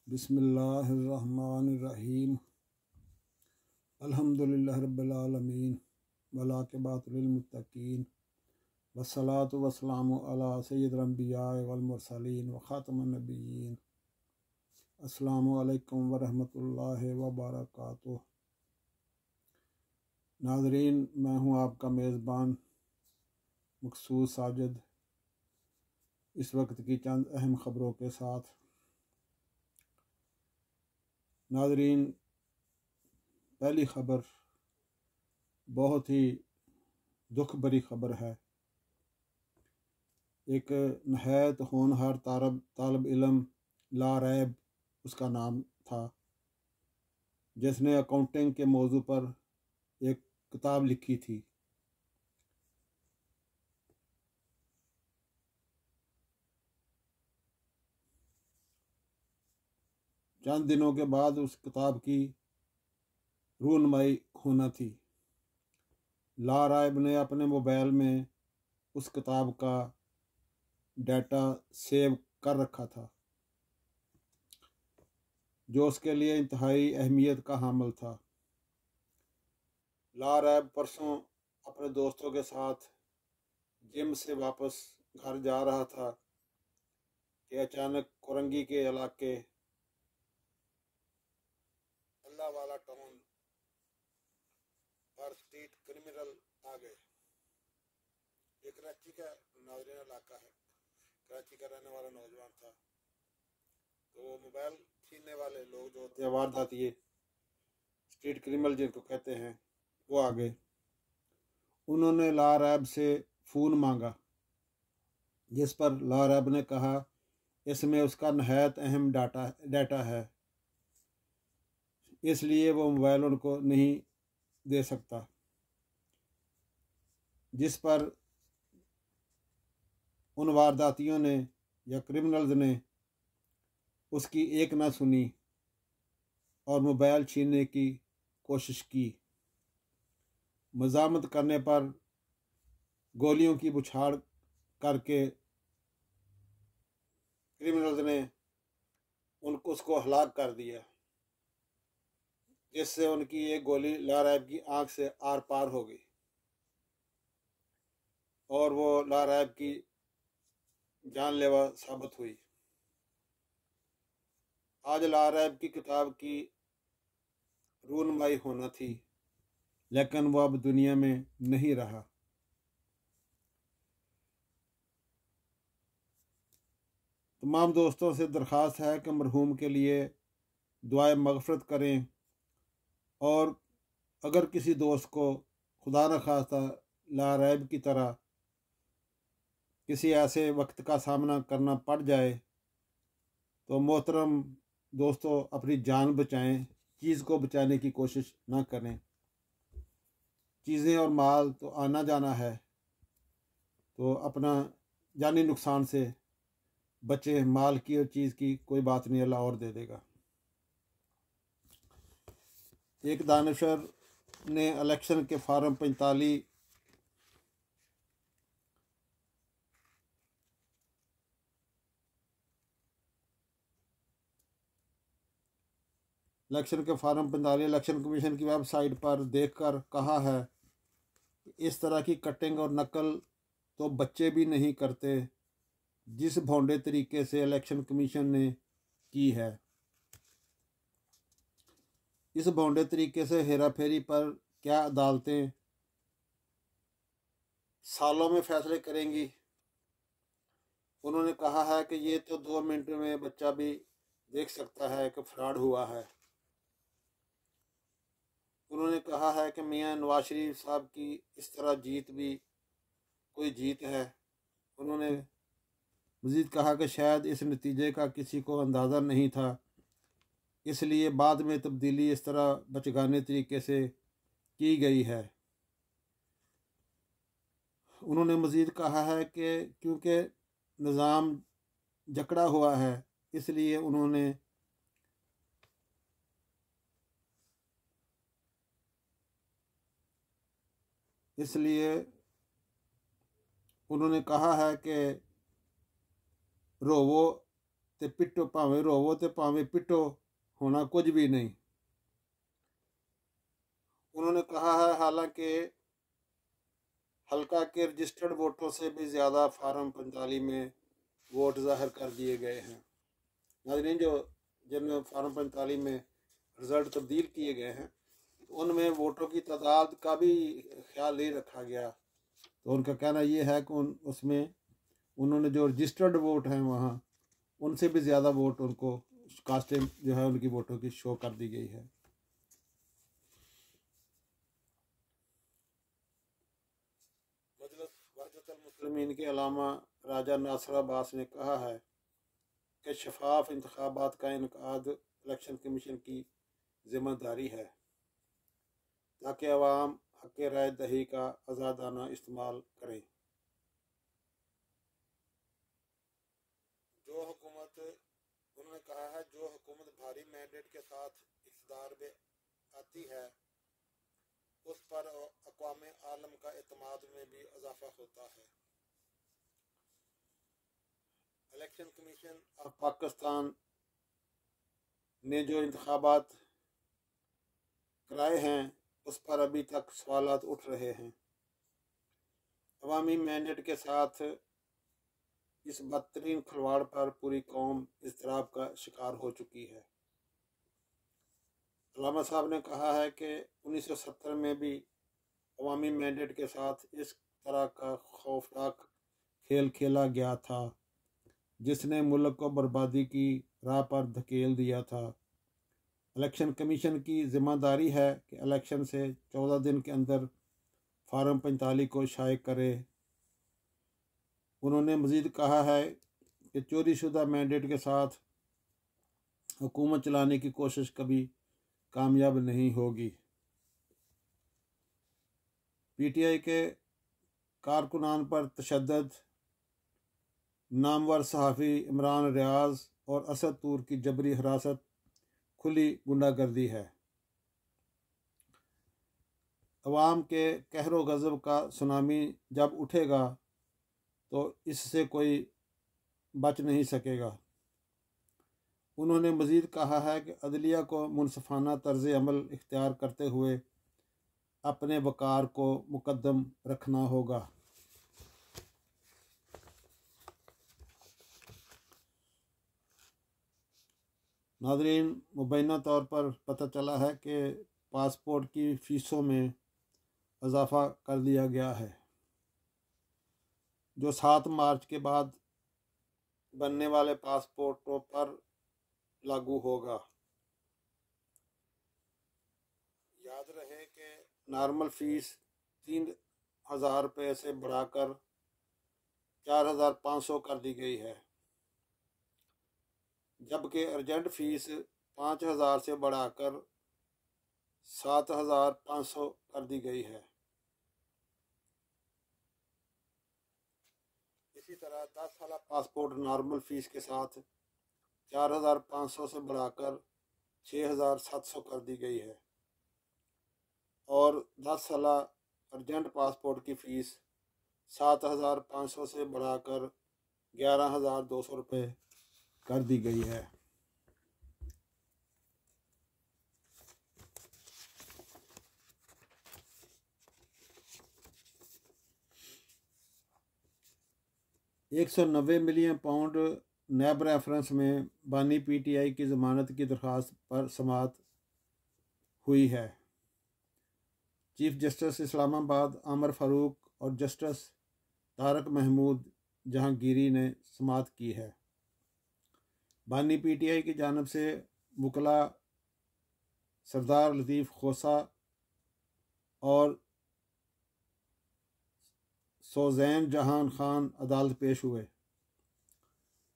बिस्मिल्लाहिर्रहमानिर्रहीम। अल्हम्दुलिल्लाहि रब्बिल आलमीन वलाक़िबतु लिल मुत्तक़ीन वस्सलातु वस्सलामु अला सय्यिदिल अंबिया वल मुरसलीन व खातमुन नबिय्यीन। अस्सलामु अलैकुम व रहमतुल्लाहि व बरकातुहू। नाज़रीन, मैं हूँ आपका मेज़बान मक़सूद साजिद, इस वक्त की चंद अहम ख़बरों के साथ। नाज़रीन, पहली ख़बर बहुत ही दुख भरी ख़बर है। एक नहायत होनहार तालब इल्म लारैब उसका नाम था, जिसने अकाउंटिंग के मौजू पर एक किताब लिखी थी। चंद दिनों के बाद उस किताब की रूनमाई होना थी। लारैब ने अपने मोबाइल में उस किताब का डाटा सेव कर रखा था, जो उसके लिए इंतहाई अहमियत का हामिल था। लारैब परसों अपने दोस्तों के साथ जिम से वापस घर जा रहा था कि अचानक कोरंगी के इलाके अल्लाह वाला टाउन पर स्ट्रीट क्रिमिनल आ गए। ये कराची का नाज़रीन इलाका है। कराची का रहने वाला नौजवान था, तो वो मोबाइल छीनने वाले लोग जो होते हैं, वारदाती स्ट्रीट क्रिमिनल जिनको कहते हैं, वो आ गए। उन्होंने लारैब से फ़ोन मांगा, जिस पर लारैब ने कहा इसमें उसका नहायत अहम डाटा है, इसलिए वो मोबाइल उनको नहीं दे सकता। जिस पर उन वारदातियों ने या क्रिमिनल्स ने उसकी एक ना सुनी और मोबाइल छीनने की कोशिश की। मज़ामत करने पर गोलियों की बौछार करके क्रिमिनल्स ने उसको हलाक कर दिया, जिससे उनकी एक गोली लारैब की आंख से आर पार हो गई और वो लारैब की जानलेवा साबित हुई। आज लारैब की किताब की रूनमाई होना थी, लेकिन वो अब दुनिया में नहीं रहा। तमाम दोस्तों से दरख्वास्त है कि मरहूम के लिए दुआए मग़फ़िरत करें, और अगर किसी दोस्त को खुदा न खास्ता लारैब की तरह किसी ऐसे वक्त का सामना करना पड़ जाए, तो मोहतरम दोस्तों, अपनी जान बचाएं, चीज़ को बचाने की कोशिश ना करें। चीज़ें और माल तो आना जाना है, तो अपना जानी नुकसान से बचें। माल की और चीज़ की कोई बात नहीं, अल्लाह और दे देगा। एक दानिशर ने इलेक्शन के फार्म 45 इलेक्शन कमीशन की वेबसाइट पर देखकर कहा है कि इस तरह की कटिंग और नकल तो बच्चे भी नहीं करते, जिस भोंडे तरीके से इलेक्शन कमीशन ने की है। इस भोंडे तरीके से हेरा फेरी पर क्या अदालतें सालों में फैसले करेंगी। उन्होंने कहा है कि ये तो 2 मिनट में बच्चा भी देख सकता है कि फ्रॉड हुआ है। उन्होंने कहा है कि मियां नवाज शरीफ साहब की इस तरह जीत भी कोई जीत है। उन्होंने मज़ीद कहा कि शायद इस नतीजे का किसी को अंदाज़ा नहीं था, इसलिए बाद में तब्दीली इस तरह बचगाने तरीके से की गई है। उन्होंने मज़ीद कहा है कि क्योंकि निज़ाम जकड़ा हुआ है, इसलिए उन्होंने कहा है कि रोवो ते पिटो, भावें रोवो ते भावें पिटो, होना कुछ भी नहीं। उन्होंने कहा है हालांकि हल्का के रजिस्टर्ड वोटों से भी ज़्यादा फार्म 45 में वोट जाहिर कर दिए गए हैं। नाज़रीन, जो जिन फार्म 45 में रिज़ल्ट तब्दील किए गए हैं उनमें वोटों की तादाद का भी ख्याल नहीं रखा गया। तो उनका कहना ये है कि उसमें उन्होंने जो रजिस्टर्ड वोट हैं वहाँ उनसे भी ज़्यादा वोट उनको कास्टिंग जो है उनकी वोटों की शो कर दी गई है। मुस्लिमीन के अलामा राजा नासिर अब्बास ने कहा है कि शफाफ इंतखाबात का इनकाद इलेक्शन कमीशन की जिम्मेदारी है ताकि अवाम हक़ राय दही का आज़ादाना इस्तेमाल करें। उन्होंने कहा है जो हुकूमत भारी मैंडेट के साथ इक़्तिदार में आती है उस पर अक़वाम आलम का एतमाद में भी इजाफा होता है। इलेक्शन कमीशन ऑफ पाकिस्तान ने जो इंतखाबात कराए हैं उस पर अभी तक सवालात उठ रहे हैं। अवामी मैंडेट के साथ इस बदतरीन खिलवाड़ पर पूरी कौम इज़्तिराब का शिकार हो चुकी है। अल्लामा साहब ने कहा है कि 1970 में भी अवामी मैंडेट के साथ इस तरह का खौफनाक खेल खेला गया था जिसने मुल्क को बर्बादी की राह पर धकेल दिया था। इलेक्शन कमीशन की ज़िम्मेदारी है कि इलेक्शन से 14 दिन के अंदर फार्म 45 को शाये करे। उन्होंने मज़ीद कहा है कि चोरीशुदा मैंडेट के साथ हुकूमत चलाने की कोशिश कभी कामयाब नहीं होगी। पीटीआई के कारकुनान पर तशद्दुद, नामवर सहाफ़ी इमरान रियाज और असद तूर की जबरी हिरासत खुली गुंडागर्दी है। अवाम के कहरो गज़ब का सुनामी जब उठेगा तो इससे कोई बच नहीं सकेगा। उन्होंने मज़ीद कहा है कि अदलिया को मुनसफ़ाना तर्ज़ अमल इख्तियार करते हुए अपने वक़ार को मुक़द्दम रखना होगा। नाज़रीन, मुबैना तौर पर पता चला है कि पासपोर्ट की फ़ीसों में इजाफ़ा कर दिया गया है जो 7 मार्च के बाद बनने वाले पासपोर्टों पर लागू होगा। याद रहे कि नॉर्मल फ़ीस 3,000 रुपये से बढ़ाकर 4,500 कर दी गई है, जबकि अर्जेंट फ़ीस 5,000 से बढ़ाकर 7,500 कर दी गई है। इसी तरह 10 साल पासपोर्ट नॉर्मल फ़ीस के साथ 4,500 से बढ़ाकर 6,700 कर दी गई है और 10 साल अर्जेंट पासपोर्ट की फ़ीस 7,500 से बढ़ाकर 11,200 रुपये कर दी गई है। £190 मिलियन नैब रेफरेंस में बानी पीटीआई की ज़मानत की दरख्वास्त पर समाअत हुई है। चीफ जस्टिस इस्लामाबाद आमर फ़ारूक और जस्टिस तारक महमूद जहांगीरी ने समाअत की है। बानी पीटीआई की जानिब से वकला सरदार लतीफ़ खोसा और सोज़ैन जहान खान अदालत पेश हुए।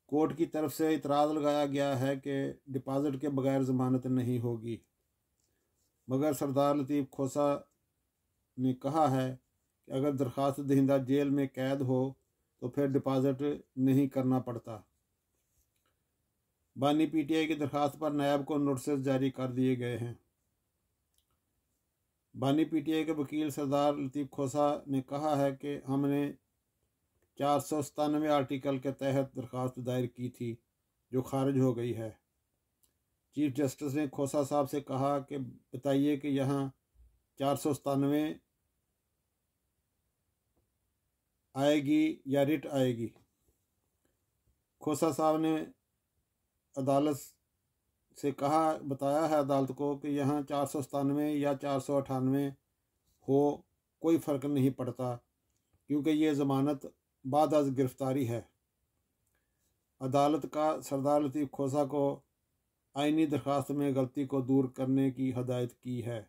कोर्ट की तरफ से इतराज़ लगाया गया है कि डिपॉज़िट के बगैर ज़मानत नहीं होगी, मगर सरदार लतीफ़ खोसा ने कहा है कि अगर दरख्वास्त दहिंदा जेल में कैद हो तो फिर डिपॉज़िट नहीं करना पड़ता। बानी पीटीआई की दरख्वास्त पर नायब को नोटिस जारी कर दिए गए हैं। बानी पीटीआई के वकील सरदार लतीफ़ खोसा ने कहा है कि हमने 497 आर्टिकल के तहत दरख्वास्त दायर की थी जो खारिज हो गई है। चीफ जस्टिस ने खोसा साहब से कहा कि बताइए कि यहाँ 497 आएगी या रिट आएगी। खोसा साहब ने अदालत से बताया है अदालत को कि यहाँ 497 या 498 हो, कोई फ़र्क नहीं पड़ता, क्योंकि ये ज़मानत बाद अज़ गिरफ़्तारी है। अदालत का सरदार लतीफ़ खोसा को आइनी दरख्वास्त में गलती को दूर करने की हदायत की है।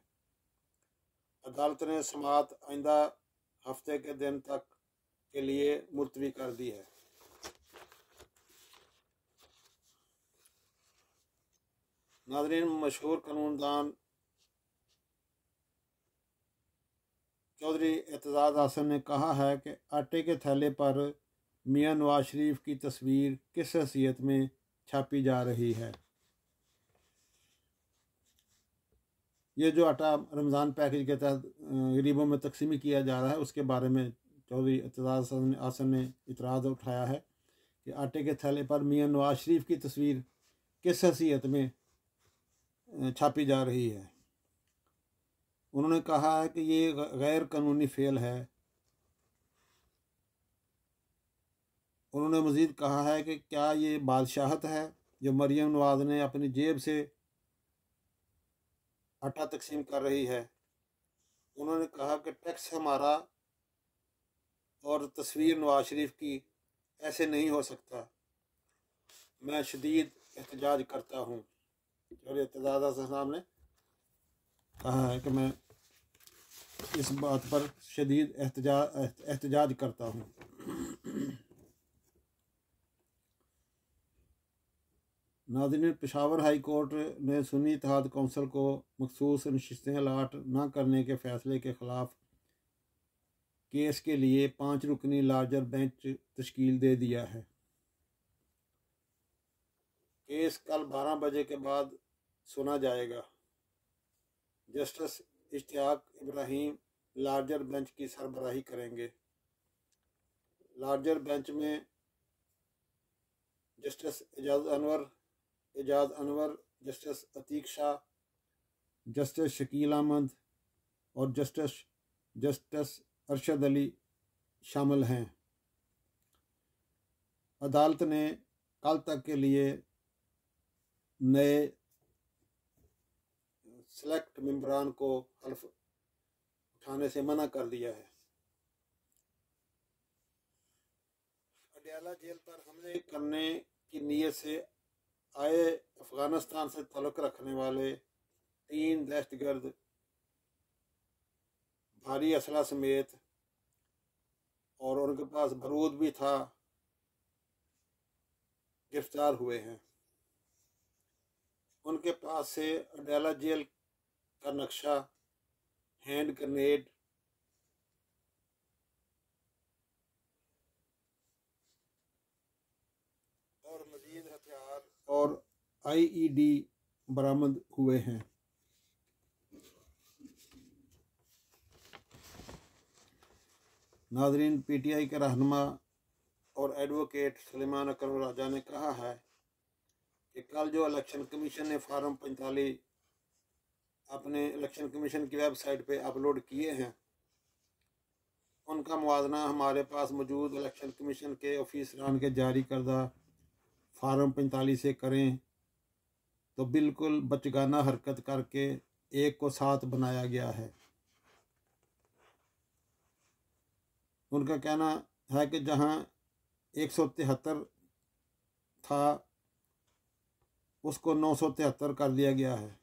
अदालत ने समाअत आइंदा हफ्ते के दिन तक के लिए मुलतवी कर दी है। नाज़रीन, मशहूर कानूनदान चौधरी एतजाज़ हसन ने कहा है कि आटे के थैले पर मियां नवाज शरीफ की तस्वीर किस हैसियत में छापी जा रही है। ये जो आटा रमज़ान पैकेज के तहत गरीबों में तकसीमी किया जा रहा है, उसके बारे में चौधरी एतजाज़ हसन ने इतराज़ उठाया है कि आटे के थैले पर मियां नवाज शरीफ की तस्वीर किस हैसियत में छापी जा रही है। उन्होंने कहा है कि ये गैर कानूनी फेल है। उन्होंने मज़ीद कहा है कि क्या ये बादशाहत है जो मरियम नवाज ने अपनी जेब से आटा तकसीम कर रही है। उन्होंने कहा कि टैक्स हमारा और तस्वीर नवाज शरीफ की ऐसे नहीं हो सकता। मैं शदीद एहतजाज करता हूँ। और एतजाज़ साहब ने कहा है कि मैं इस बात पर शदीद एहतजाज करता हूँ। नाज़रीन, पेशावर हाई कोर्ट ने सुन्नी इत्तेहाद कौंसिल को मखसूस नशिस्तें अलाट न करने के फैसले के ख़िलाफ़ केस के लिए 5 रुकनी लार्जर बेंच तश्कील दे दिया है। केस कल 12 बजे के बाद सुना जाएगा। Justice Ishtiaq Ibrahim larger bench की सरबराही करेंगे। लार्जर बेंच में justice Ejaz Anwar, justice Atiq Shah, justice Shakeel Ahmed और जस्टिस अरशद अली शामिल हैं। अदालत ने कल तक के लिए नए सेलेक्ट मेंबरान को हल्फ उठाने से मना कर दिया है। अडयाला जेल पर हमले करने की नीयत से आए अफगानिस्तान से ताल्लुक़ रखने वाले 3 दहशतगर्द भारी असला समेत और उनके पास बारूद भी था, गिरफ्तार हुए हैं। उनके पास से अडयाला जेल का नक्शा, हैंड ग्रेनेड और मजीद हथियार और IED बरामद हुए हैं। नाज़रीन, PTI के रहनुमा और एडवोकेट सुलेमान अकरम राजा ने कहा है कि कल जो इलेक्शन कमीशन ने फार्म 45 अपने इलेक्शन कमीशन की वेबसाइट पे अपलोड किए हैं, उनका मुवाजना हमारे पास मौजूद इलेक्शन कमीशन के ऑफिसरान के जारी करदा फार्म 45 से करें तो बिल्कुल बचगाना हरकत करके एक को 7 बनाया गया है। उनका कहना है कि जहां 173 था उसको 973 कर दिया गया है।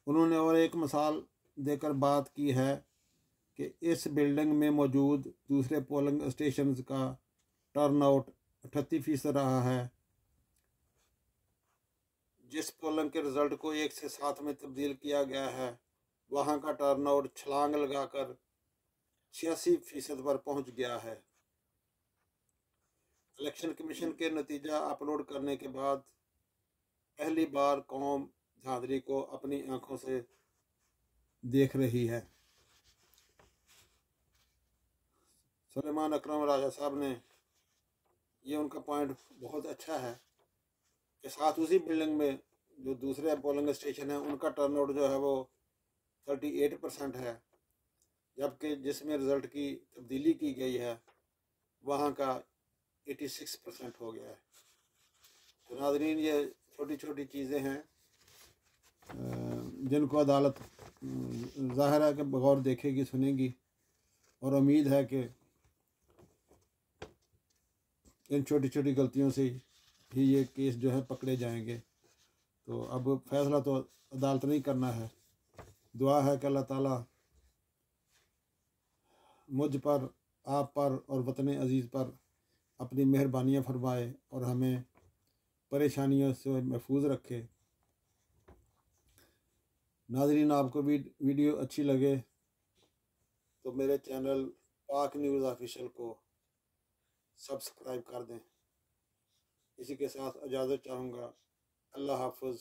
उन्होंने और एक मिसाल देकर बात की है कि इस बिल्डिंग में मौजूद दूसरे पोलिंग स्टेशन का टर्नआउट 38% रहा है। जिस पोलिंग के रिज़ल्ट को 1 से 7 में तब्दील किया गया है, वहाँ का टर्नआउट छलांग लगाकर 86% पर पहुँच गया है। इलेक्शन कमीशन के नतीजा अपलोड करने के बाद पहली बार कौम झांदरी को अपनी आंखों से देख रही है। सुलेमान अकरम राजा साहब ने ये उनका पॉइंट बहुत अच्छा है कि साथ उसी बिल्डिंग में जो दूसरे पोलिंग स्टेशन हैं उनका टर्नआउट जो है वो 38% है, जबकि जिसमें रिज़ल्ट की तब्दीली की गई है वहाँ का 86% हो गया है। तो नाज़रीन, ये छोटी छोटी चीज़ें हैं जिनको अदालत ज़ाहिर है कि बगौर देखेगी सुनेगी, और उम्मीद है कि इन छोटी छोटी गलतियों से ही ये केस जो है पकड़े जाएंगे। तो अब फैसला तो अदालत नहीं करना है। दुआ है कि अल्लाह ताला मुझ पर, आप पर और वतन अज़ीज़ पर अपनी मेहरबानियाँ फरमाए और हमें परेशानियों से महफूज रखे। नाज़रीन, आपको भी वीडियो अच्छी लगे तो मेरे चैनल पाक न्यूज़ ऑफिशियल को सब्सक्राइब कर दें। इसी के साथ इजाज़त चाहूँगा। अल्लाह हाफ़िज़।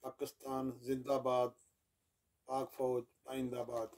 पाकिस्तान जिंदाबाद, पाक फ़ौज पाइंदाबाद।